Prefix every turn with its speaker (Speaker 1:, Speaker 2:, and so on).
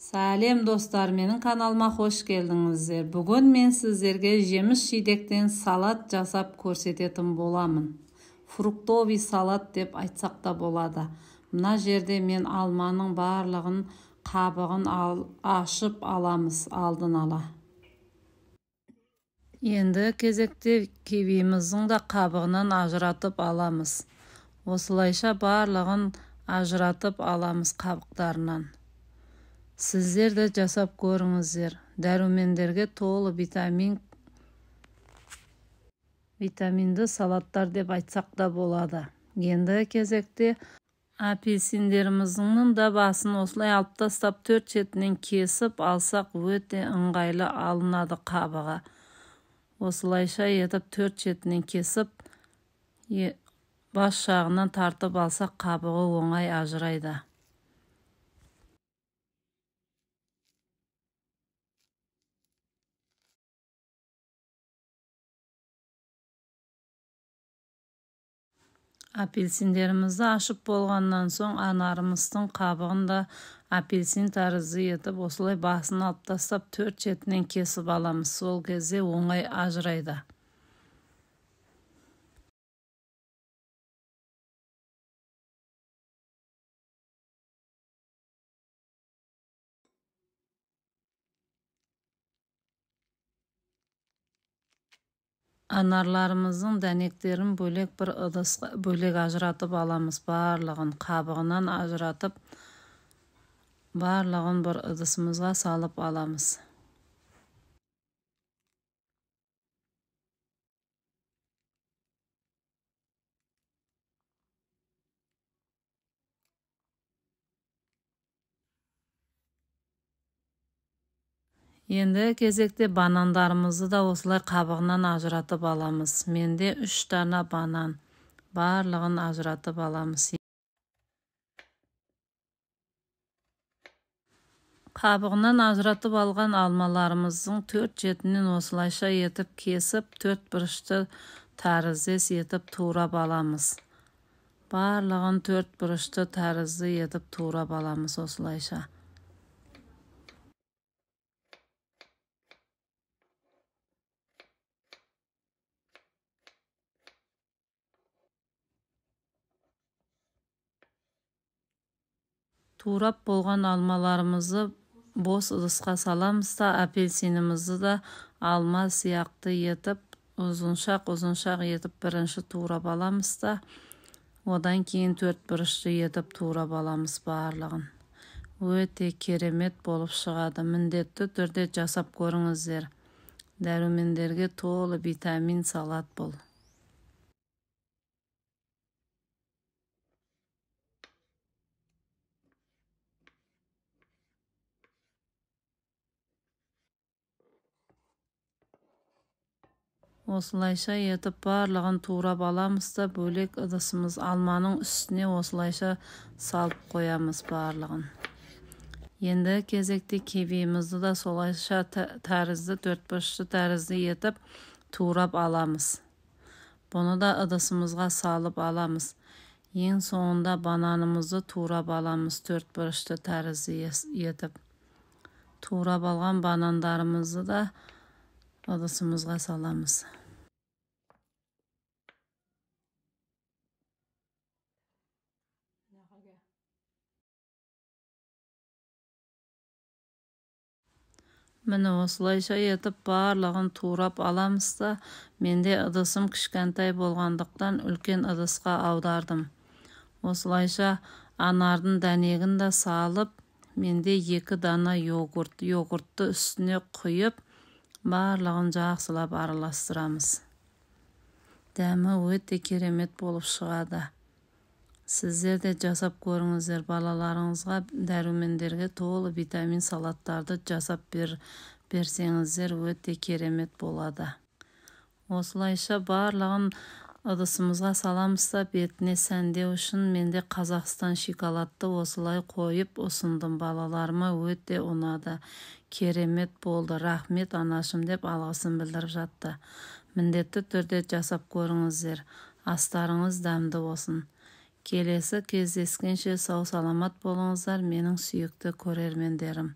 Speaker 1: Сәлем достар, менің каналыма қош келдіңіздер. Бүгін мен сіздерге жеміс жидектен салат жасап көрсететін боламын. Фруктовый салат деп айтсақ та болады. Мына жерде мен алманың барлығын қабығын ашып аламыз алдын ала. Енді кезекте кивиміздің да қабығынан ажыратып аламыз. Осылайша барлығын ажыратып аламыз қабықтарынан. Сіздер де жасап көріңіздер. Дәрумендерге толы витаминді салаттар деп айтсақ та болады. Енді кезекте апельсиндеріміздің да басын осылай алып тастап 4 шетінен кесіп алсақ өте ыңғайлы алынады қабығы. Осылайша етіп 4 шетінен кесіп бас жағынан тартып алсақ қабығы оңай ажырайды. Апельсиндерімізді ашып болғаннан соң анарымыздың қабығын да апельсин тәрізді етіп осылай басын алып тастап 4 шетінен кесіп аламыз. Сол кезде оңай ажырайды. Анарларымыздың дәнектерін бөлек бір ыдысқа бөлек ажыратып аламыз. Барлығын қабығынан ажыратып, барлығын бір ыдысымызға салып аламыз. Енді кезекте банандарымызды да осылай қабығынан ажыратып аламыз. Менде 3 дана банан. Барлығын ажыратып аламыз. Қабығынан ажыратып алған алмаларымыздың 4 шетінен осылайша етіп кесіп 4 бұрышты тәріздес етіп турап аламыз. Барлығын 4 бұрышты тәрізді етіп турап аламыз осылайша. Турап болған алмаларымызды бос ыдысқа саламыз да апельсинімізді да алма сияқты етіп ұзыншақ етіп бірінші турап аламыз да одан кейін 4 бұрышты етіп турап аламыз барлығын. Өте керемет болып шығады. Міндетті түрде жасап көріңіздер. Дәрумендерге толы витамин салат бұл. Осылайша етіп барлығын турап аламыз да бөлек ыдысымыз алманың үстіне осылайша салып қоямыз барлығын. Енді кезекте кивимізді да солайша тәрізді 4 бұрышты тәрізді етіп турап аламыз. Бұны да ыдысымызға салып аламыз. Ең соңында бананымызды турап аламыз 4 бұрышты тәрізді етіп. Турап алған банандарымызды да ыдысымызға саламыз. Міне осылайша етіп барлығын турап аламыз да, менде ыдысым кішкентай болғандықтан үлкен ыдысқа аудардым. Осылайша анардың дәнегін да салып, менде 2 дана йогуртты үстіне құйып, барлығын жақсылап араластырамыз. Дәмі өте керемет болып шығады. Сіздер де жасап көріңіздер. Балаларыңызға дәрумендерге толы витамин салаттарды жасап берсеңіздер өте керемет болады. Осылайша барлығын ыдысымызға саламыз да бетіне сәндеу үшін менде Қазақстан шоколадты осылай қойып ұсындым. Балаларыма өте ұнады. Керемет болды. Рахмет анашым деп алғысын білдіріп жатты. Міндетті түрде жасап көріңіздер. Астарыңыз дәмді болсын. Келесі кездескенше сау саламат болыңыздар, менің сүйікті көрермендерім.